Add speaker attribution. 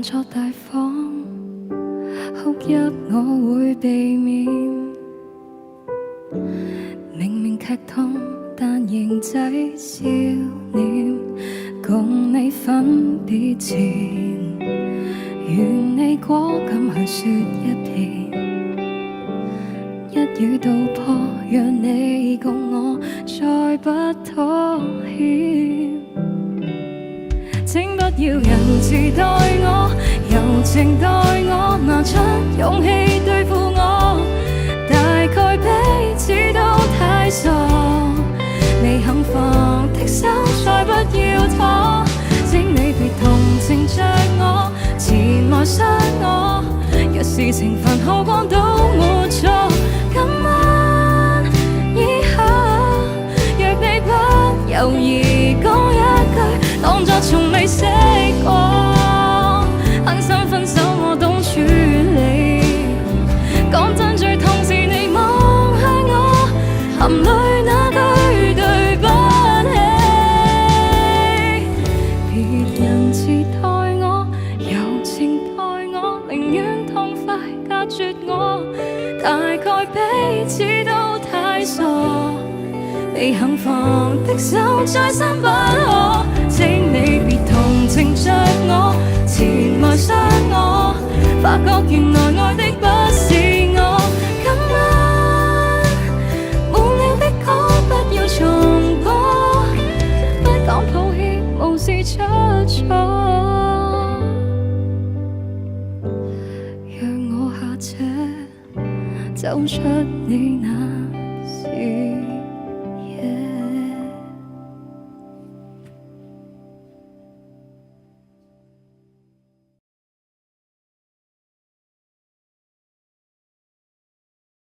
Speaker 1: 作大方，哭泣我會避免。明明劇痛，但仍擠笑臉，共你分別前，願你果敢去說一遍，一語道破，讓你共我再不妥協。請不要仁慈待我，柔情待我，拿出勇氣對付我。大概彼此都太傻，未幸福的手再不要拖。請你別同情着我，前來傷我。若是情分耗光都沒錯，今晚以後，若你不猶豫講一句，當作從未識過。狠心分手我懂處理，講真最痛是你望向我，含淚那句對不起。別人慈待我，柔情待我，寧願痛快隔絕我。大概彼此都太傻，未幸福的手再三不可。請你別同情着我，前來傷我，發覺原來愛的不是我。今晚無聊的歌不要重播，不講抱歉無視出錯，讓我下車走出你那